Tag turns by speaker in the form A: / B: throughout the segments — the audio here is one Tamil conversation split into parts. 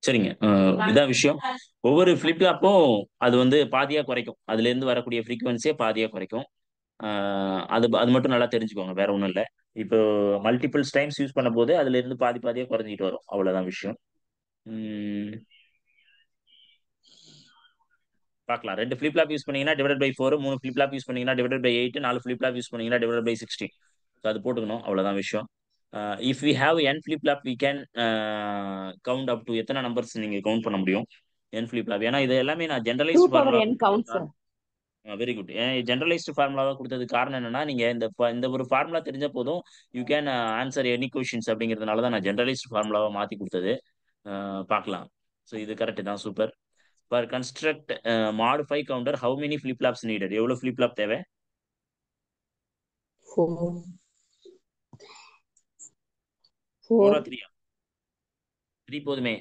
A: சரிங்க. இதான் விஷயம். ஒவ்வொரு ஃபிளிப் ஃப்ளாப்பும் அது வந்து பாதியா குறைக்கும். அதுலேருந்து வரக்கூடிய ஃப்ரீக்வன்சியே பாதியா குறைக்கும். அது அது மட்டும் நல்லா தெரிஞ்சுக்கோங்க. வேற ஒண்ணும் இல்ல. இப்போ மல்டிபிள்ஸ் டைம்ஸ் யூஸ் பண்ணும்போது அதுலேருந்து பாதி பாதியா குறைஞ்சிட்டு வரும். அவ்வளவுதான் விஷயம். ம், பார்க்கலாம். 2 ஃபிளிப் ஃப்ளாப் யூஸ் பண்ணீங்கன்னா divided by 4, 3 flip flop use பண்ணீங்கன்னா divided by 8, 4 flip flop use பண்ணீங்கன்னா டிவைடட் பை 16. ஸோ அது போட்டுக்கணும். அவ்வளவுதான் விஷயம். If we have n flip flop we can count up to எத்தனை நம்பர்ஸ் நீங்க கவுண்ட் பண்ண முடியும்? n flip flop. ஏன்னா இது எல்லாமே நான்
B: 2
A: ஜெனரலைஸ்டு
B: power
A: ஃபார்முலா
B: n
A: கொடுத்ததுக்கு
B: count, sir.
A: காரணம். Very good. ஜெனரலைஸ்டு ஃபார்முலாவா கொடுத்ததுக்கு காரணம் என்னன்னா, நீங்க இந்த ஒரு ஃபார்முலா தெரிஞ்ச போதும் you can answer any questions அப்படிங்கிறதுனால தான் நான் ஜெனரலைஸ்டு ஃபார்முலாவா மாத்தி கொடுத்தது. பார்க்கலாம். ஸோ இது கரெக்ட் தான். Super. For construct modify counter how many flip flops needed? எவ்வளவு ஃபிளிப் ஃப்ளாப் தேவை?
B: 4.
A: 4
B: 4.
A: 3? 3 போதுமே.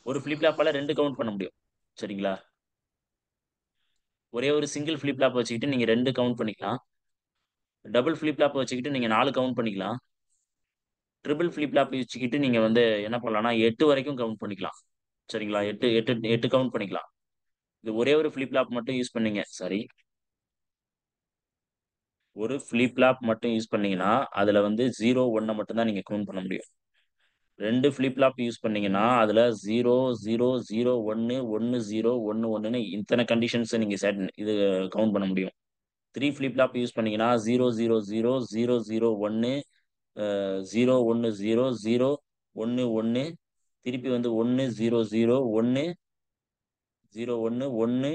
A: ஒரு ஃபிளிப் ஃப்ளாப்பால 2 கவுண்ட் பண்ண முடியும். சரிங்களா? ஒரே ஒரு சிங்கிள் ஃபிளிப் ஃப்ளாப் வச்சுக்கிட்டு நீங்க 2 கவுண்ட் பண்ணிக்கலாம். டபுள் ஃபிளிப் ஃப்ளாப் வச்சுக்கிட்டு நீங்க 4 கவுண்ட் பண்ணிக்கலாம். ட்ரிபிள் ஃபிளிப் ஃப்ளாப் வச்சுக்கிட்டு நீங்க வந்து என்ன பண்ணலாம்னா 8 வரைக்கும் கவுண்ட் பண்ணிக்கலாம். சரிங்களா? 8 8 8 கவுண்ட் பண்ணிக்கலாம். இது ஒரே ஒரு ஃபிளிப் ஃப்ளாப் மட்டும் யூஸ் பண்ணீங்க. சரி. ஒரு ஃபிளிப் ஃப்ளாப் மட்டும் யூஸ் பண்ணீங்கன்னா அதுல வந்து 0 1 மட்டும் தான் நீங்க கவுண்ட் பண்ண முடியும். 2 ஃபிளிப் ஃப்ளாப் யூஸ் பண்ணீங்கன்னா அதுல 0 0 0 1 1 0 1 1ன்னு இத்தனை கண்டிஷன்ஸ் நீங்க இது கவுண்ட் பண்ண முடியும். 3 ஃபிளிப் ஃப்ளாப் யூஸ் பண்ணீங்கன்னா 0 0 0 0 0 1 0 1 0 0 1 1 திருப்பி வந்து 1 0 0 1 0 1 1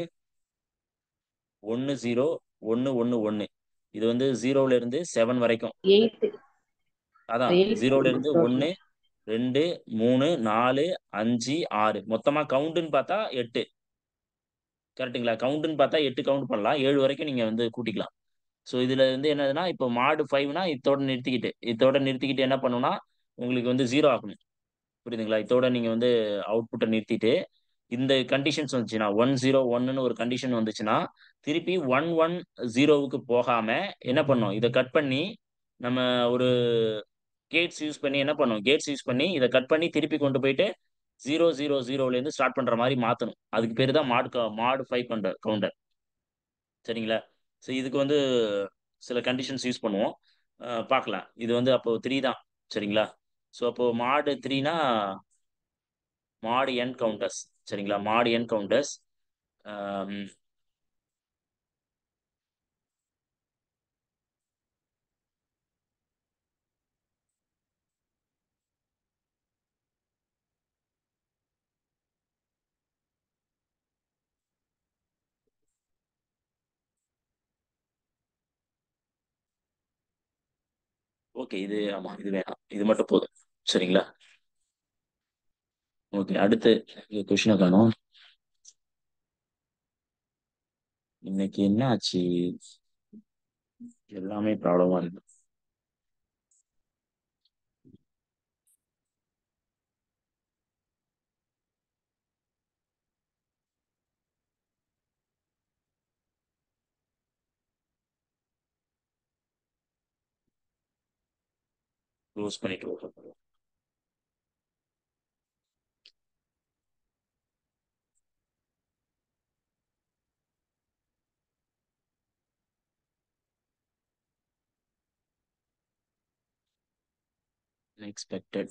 A: 1 0 1 1 1. இது வந்து 0ல இருந்து 7 வரைக்கும்.
B: 8.
A: அதான்
B: 8
A: 0ல
B: count
A: இருந்து
B: total.
A: 1 2 3 4 5 6 மொத்தமா கவுண்ட்னு பார்த்தா 8. கரெக்ட்டுங்களா? கவுண்ட்னு பார்த்தா 8 கவுண்ட் பண்ணலாம். 7 வரைக்கும் நீங்க வந்து கூட்டிக்கலாம். ஸோ இதுல இருந்து என்னதுன்னா இப்போ மாடு 5னா இதோட நிறுத்திக்கிட்டு என்ன பண்ணும்னா உங்களுக்கு வந்து 0 ஆகணும். புரியுதுங்களா? இதோட நீங்க வந்து அவுட்புட்டை நிறுத்திட்டு இந்த கண்டிஷன்ஸ் வந்துச்சுன்னா 1 0 1ன்னு ஒரு கண்டிஷன் வந்துச்சுன்னா திருப்பி 1 1 0வுக்கு போகாம என்ன பண்ணும்? இதை கட் பண்ணி நம்ம ஒரு கேட்ஸ் யூஸ் பண்ணி இதை கட் பண்ணி திருப்பி கொண்டு போயிட்டு 0 0 0ல இருந்து ஸ்டார்ட் பண்ற மாதிரி மாத்தணும். அதுக்கு பேரு தான் மாடு 5 கவுண்டர். சரிங்களா? ஸோ இதுக்கு வந்து சில கண்டிஷன்ஸ் யூஸ் பண்ணுவோம். பார்க்கலாம். இது வந்து அப்போ 3 தான். சரிங்களா? ஸோ அப்போ மாடு 3னா மாடு என் கவுண்டர்ஸ். சரிங்களா? மாடு என் கவுண்டர்ஸ். ஓகே. ஆமா, இது வேணாம். இது மட்டும் போதும். சரிங்களா? ஓகே. அடுத்து கொஷினை காணும். இன்னைக்கு என்ன ஆச்சு? எல்லாமே ப்ராப்ளமா இருக்கு. க்ளோஸ் பண்ணிட்டு open பண்ணுவோம். Unexpected.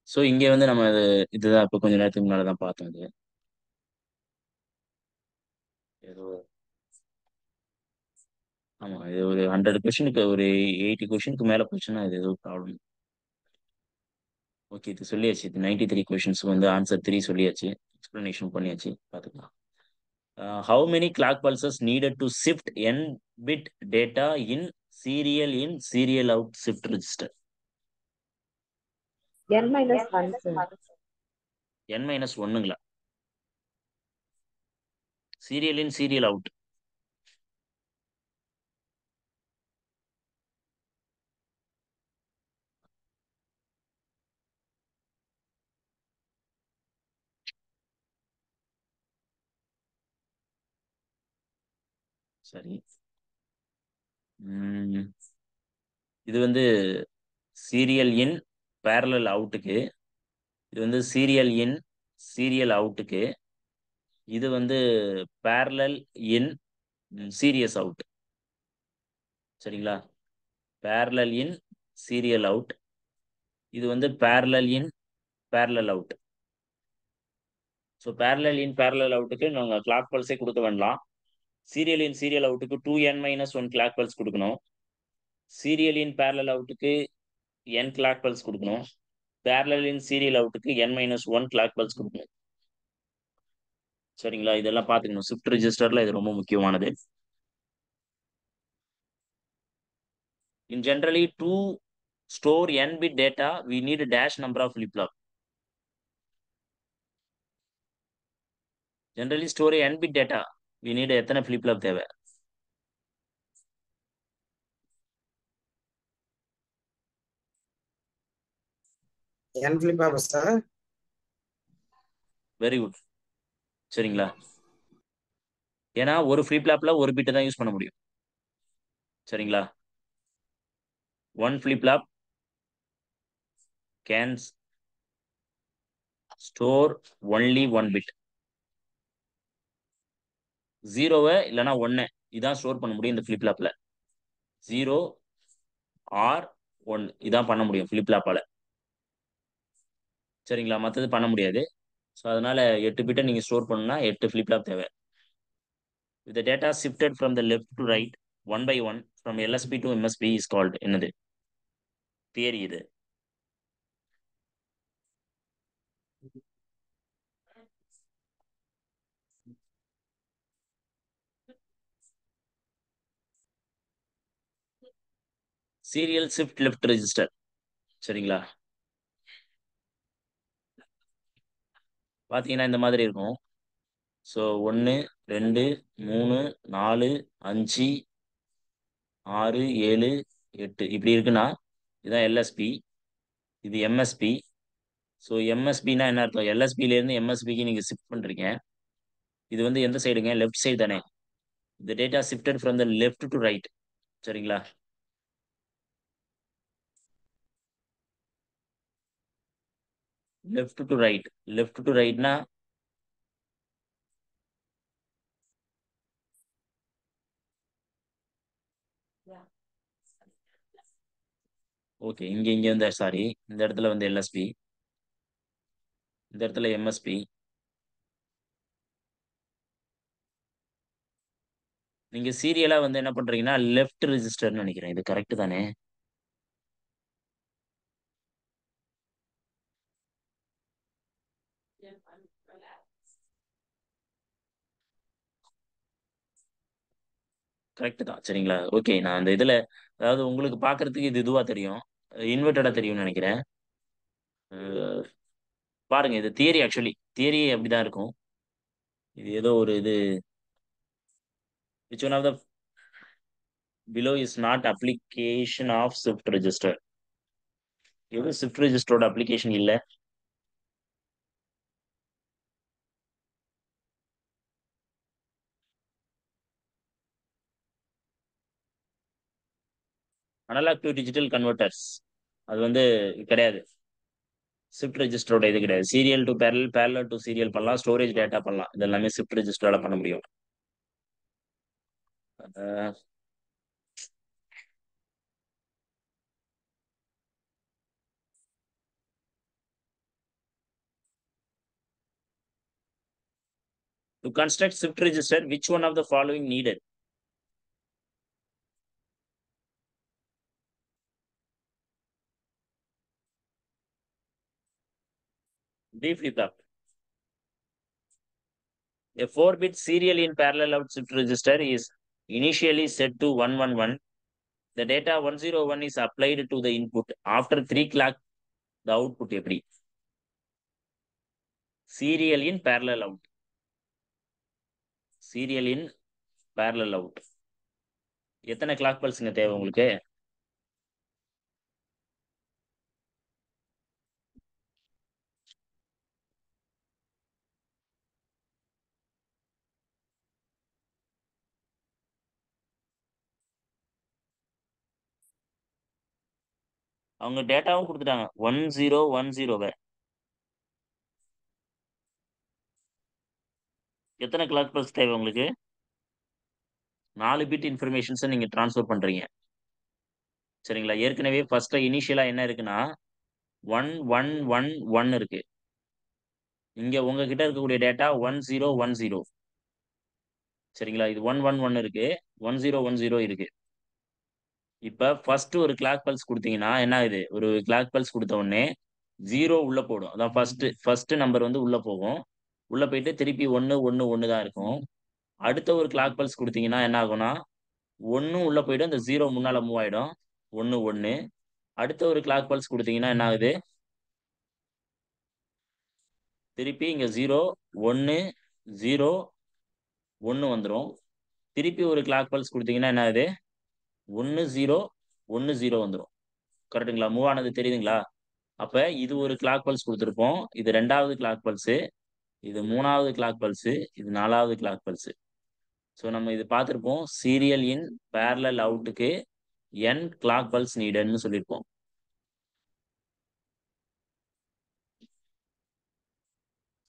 A: ஸோ இங்கே வந்து நம்ம இதுதான் இப்போ கொஞ்ச நேரத்துக்கு முன்னாடி தான் பார்த்தோம். இது ஏதோ ஆமா, இது ஒரு 100 கொஷனுக்கு ஒரு 80 கொஷனுக்கு மேல போச்சுன்னா இது ஏதோ ப்ராப்ளம். ஓகே. இது சொல்லியாச்சு. இது 93 கொஷின்ஸ்க்கு வந்து ஆன்சர் 3 சொல்லியாச்சு. எக்ஸ்பிளனேஷன் பண்ணியாச்சு. பார்த்துக்கலாம். How many clock pulses needed to shift n bit data in serial out shift register?
B: n-1 sir.
A: n-1ங்களா? Serial in serial out. சரி. இது வந்து சீரியல் இன் பேரலல் அவுட்டுக்கு, இது வந்து சீரியல் இன் சீரியல் அவுட்டுக்கு, இது வந்து பேரலல் இன் சீரியஸ் அவுட். சரிங்களா? பேரலல் இன் சீரியல் அவுட், இது வந்து parallel in parallel out. So parallel in parallel அவுட்டுக்கு நாங்கள் கிளாக் பல்ஸே கொடுக்க வேண்டாம். சீரியல் இன் சீரியல் அவுட்டுக்கு 2n-1 கிளாக் பல்ஸ் கொடுக்கணும். சீரியல் இன் பேரலல் அவுட்டுக்கு n கிளாக் பல்ஸ் கொடுக்கணும். பேரலல் இன் சீரியல் அவுட்டுக்கு n-1 கிளாக் பல்ஸ் கொடுக்கணும். சரிங்களா? இதெல்லாம் பார்த்துக்கணும். ஷிஃப்ட் ரெஜிஸ்டர்ல இது ரொம்ப முக்கியமானது. In generally to store n bit data, we need a dash number of flip-flop. Generally store n bit data, we need எத்தனை flip-flop தேவை?
C: n flip-flop sir.
A: Very good. சரிங்களா? ஏன்னா ஒரு flip-flopல ஒரு பிட் தான் யூஸ் பண்ண முடியும். சரிங்களா? One flip-flop can store only one bit. 0 இல்லைன்னா 1 இதான் ஸ்டோர் பண்ண முடியும் இந்த flip-flopல. 0 ஆர் 1 இதான் பண்ண முடியும் flip-flopல. சரிங்களா? மற்றது பண்ண முடியாது. ஸோ அதனால 8 பிட்டை நீங்க ஸ்டோர் பண்ணணும்னா 8 flip-flop தேவை. With the data shifted from the left to right one by one from LSB to MSB is called என்னது தியரி இது? Serial shift left register. சரிங்களா? பார்த்தீங்கன்னா இந்த மாதிரி இருக்கும். ஸோ 1 2 3 4 5 6 7 8 இப்படி இருக்குன்னா இதுதான் எல்எஸ்பி, இது எம்எஸ்பி. ஸோ எம்எஸ்பின்னா என்ன அர்த்தம்? எல்எஸ்பிலேருந்து எம்எஸ்பிக்கு நீங்கள் ஷிஃப்ட் பண்ணுறீங்க. இது வந்து எந்த சைடுங்க? லெஃப்ட் சைடு தானே. இந்த data shifted from the left to right. சரிங்களா? Left to right. Left to ரைட்னா ஓகே, இங்க வந்து சாரி, இந்த இடத்துல வந்து எல்எஸ்பி, இந்த இடத்துல எம்எஸ்பி. நீங்க சீரியலா வந்து என்ன பண்றீங்கன்னா லெஃப்ட் ரெஜிஸ்டர்னு நினைக்கிறேன். இது கரெக்ட் தானே? கரெக்ட் தான். சரிங்களா? ஓகே, நான் அந்த இதுல அதாவது உங்களுக்கு பாக்குறதுக்கு இது இதுவா தெரியும், இன்வெர்டடா தெரியும்னு நினைக்கிறேன். அஹ், பாருங்க, இது தியரி. ஆக்சுவலி தியரி அப்படிதான் இருக்கும். இது ஏதோ ஒரு இது which one of the below is not application of shift register. இது shift registerோட அப்ளிகேஷன் இல்ல. அனலாக் டு டிஜிட்டல் கன்வெர்ட்டர்ஸ் அது வந்து கிடையாது. ஷிஃப்ட் ரெஜிஸ்டரோட இது கிடையாது. Serial to parallel, parallel to serial பண்ணலாம், ஸ்டோரேஜ் டேட்டா பண்ணலாம். இது எல்லாமே ஷிஃப்ட் ரெஜிஸ்டரால பண்ண முடியும். To construct shift register which one of the following needed? D flip-flop. A 4-bit serial in parallel out shift register is initially set to 111. The data 101 is applied to the input. After 3 clock இந்த அவுட்புட் எப்படி? Serial in parallel out. Serial in parallel out. எத்தனை கிளாக் பல்ஸுங்க தேவை உங்களுக்கு? அவங்க டேட்டாவும் கொடுத்துட்டாங்க 1010. எத்தனை கிளாக் பல்ஸ் தேவை உங்களுக்கு? 4 பிட் இன்ஃபர்மேஷன்ஸை நீங்க ட்ரான்ஸ்ஃபர் பண்றீங்க. சரிங்களா? ஏற்கனவே ஃபர்ஸ்ட் இனிஷியலா என்ன இருக்குன்னா 1111 இருக்கு. இங்க உங்ககிட்ட இருக்கக்கூடிய டேட்டா 1010. சரிங்களா? இது 111 இருக்கு, 1010 இருக்கு. இப்ப ஃபர்ஸ்ட் ஒரு கிளாக் பல்ஸ் கொடுத்தீங்கன்னா என்ன ஆகுது? ஒரு கிளாக் பல்ஸ் கொடுத்த உடனே 0 உள்ள போடும். அதான் ஃபர்ஸ்ட் நம்பர் வந்து உள்ள போகும். உள்ள போயிட்டு திருப்பி 111 தான் இருக்கும். அடுத்த ஒரு கிளாக் பல்ஸ் கொடுத்தீங்கன்னா என்ன ஆகும்னா 1 உள்ள போயிடும், இந்த 0 முன்னால மூவ் ஆயிடும். 11. அடுத்த ஒரு கிளாக் பல்ஸ் கொடுத்தீங்கன்னா என்ன ஆகுது? திருப்பி இங்க 0 1 0 1 வந்துடும். திருப்பி ஒரு கிளாக் பல்ஸ் கொடுத்தீங்கன்னா என்ன ஆகுது? 1 0 1 0 வந்துடும். கரெக்டுங்களா? மூவ் ஆனது தெரியுதுங்களா? அப்ப இது ஒரு கிளாக் பல்ஸ் கொடுத்துருப்போம். இது 2வது கிளாக் பல்ஸ், இது 3வது கிளாக் பல்ஸ், இது 4வது கிளாக் பல்ஸ். ஸோ நம்ம இது பார்த்துருப்போம். சீரியல் இன் பேரலல் அவுட்டுக்கு n கிளாக் பல்ஸ் நீடட்னு சொல்லியிருப்போம்.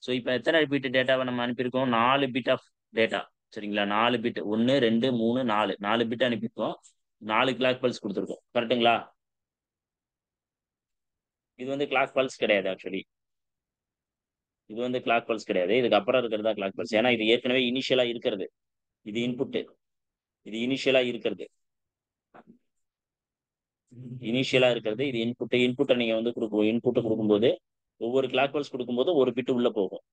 A: ஸோ இப்போ எத்தனை பிட் டேட்டாவை நம்ம அனுப்பியிருக்கோம்? 4 பிட் ஆஃப் டேட்டா. சரிங்களா? 4 பிட், 1 2 3 4 4 பிட் அனுப்பியிருக்கோம். 4 கிளாக் பல்ஸ் கொடுத்துருக்கோம். கரெக்டுங்களா? இது வந்து கிளாக் பல்ஸ் கிடையாது. ஆக்சுவலி இது வந்து கிளாக் பல்ஸ் கிடையாது. இதுக்கு அப்புறம் இருக்கிறதா கிளாக் பல்ஸ். ஏன்னா இது ஏற்கனவே இனிஷியலா இருக்கிறது. இது இன்புட், இது இனிஷியலா இருக்கிறது. இனிஷியலா இருக்கிறது இது இன்புட்டை நீங்க வந்து கொடுக்கும். இன்புட்டை கொடுக்கும்போது ஒவ்வொரு கிளாக் பல்ஸ் கொடுக்கும்போது ஒரு பிட் உள்ள போகும்.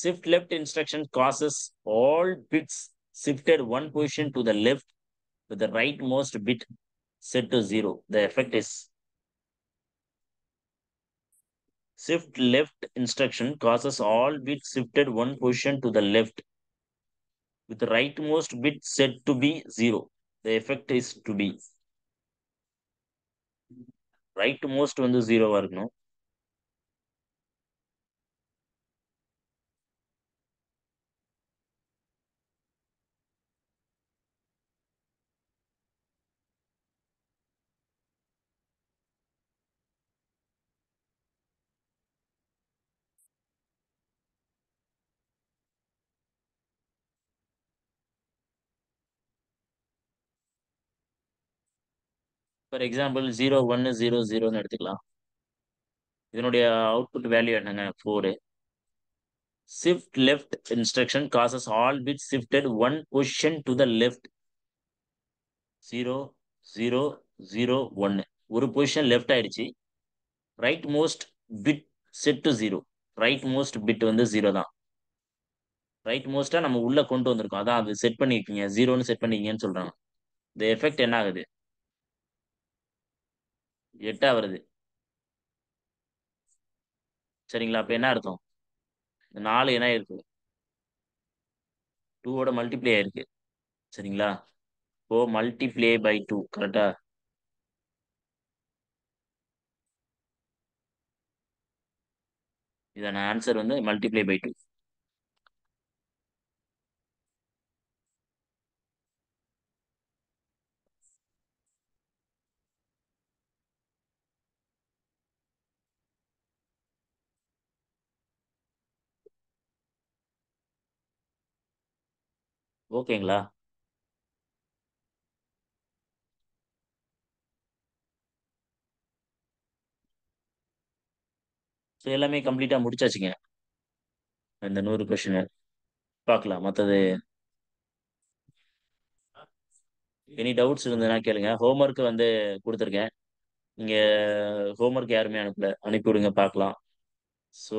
A: Shift left instruction causes all bits shifted one position to the left with the rightmost bit set to 0. The effect is shift left instruction causes all bits shifted one position to the left with the rightmost bit set to be 0. The effect is to be rightmost வந்து 0 இருக்கணும். ஃபார் எக்ஸாம்பிள் 0 1 0 0ன்னு எடுத்துக்கலாம். இதனுடைய அவுட்புட் வேல்யூ என்னங்க? 4. Shift left instruction causes all bits shifted one position to the left. 0 0 0 1 ஒரு பொசிஷன் லெஃப்ட் ஆயிடுச்சு. Right most bit set to 0. Right most bit வந்து 0 தான். ரைட் மோஸ்டா நம்ம உள்ள கொண்டு வந்திருக்கோம். அதான் அது செட் பண்ணிருக்கீங்க, 0ன்னு செட் பண்ணிருக்கீங்கன்னு சொல்றாங்க. இந்த எஃபெக்ட் என்ன ஆகுது? 8 வருது. சரிங்களா? அப்ப என்ன அர்த்தம்? 4 என்ன இருக்கு? 2 மல்டிப்ளை ஆயிருக்கு. சரிங்களா? இப்போ மல்டிப்ளை பை 2. கரெக்டா? இதான ஆன்சர் வந்து மல்டிப்ளை பை 2. ஓகேங்களா? ஸோ எல்லாமே கம்ப்ளீட்டா முடிச்சாச்சுங்க. இந்த 100 கொஸ்டின் பார்க்கலாம். மற்றது எனி டவுட்ஸ் இருந்ததுன்னா கேளுங்க. ஹோம்ஒர்க் வந்து கொடுத்துருக்கேன். நீங்க ஹோம்ஒர்க் யாருமே அனுப்பி விடுங்க பார்க்கலாம். ஸோ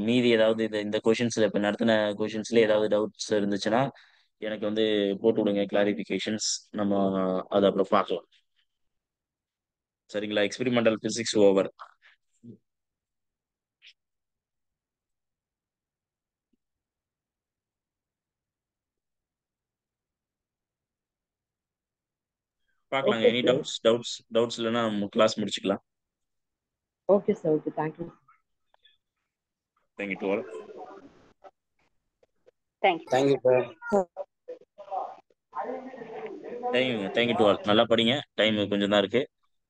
A: மீதி ஏதாவது இந்த கொஷின்ஸ்ல இப்போ நடத்தின கொஷின்ஸ்ல ஏதாவது டவுட்ஸ் இருந்துச்சுன்னா எனக்கு வந்து போட்டு விடுங்க கிளாரிஃபிகேஷன்ஸ். நம்ம அதை அப்புறம் பார்க்கலாம். சரிங்களா? Experimental physics over. பார்க்கலாங்க.
B: Okay
A: any
B: sir.
A: டவுட்ஸ் இல்லைன்னா நம்ம கிளாஸ் முடிச்சுக்கலாம்.
B: Okay sir. Okay, thank you.
A: Thank you to all.
D: Thank you.
C: Thank you sir.
A: Thank you to all. நல்லா படிங்க. டைம் கொஞ்சம் தான் இருக்கு.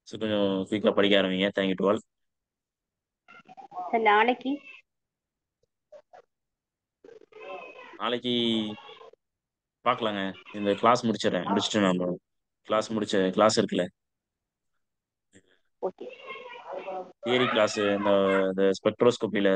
A: ஸோ கொஞ்சம் குயிக்காக படிக்க ஆரம்பிங்க. Thank you to all.
D: சார் நாளைக்கு
A: பார்க்கலாங்க. இந்த கிளாஸ் முடிச்சுட்டு நம்ம கிளாஸ் இருக்குல்ல,
D: ஓகே.
A: தியரி கிளாஸ், இந்த ஸ்பெக்ட்ரோஸ்கோப்பியில்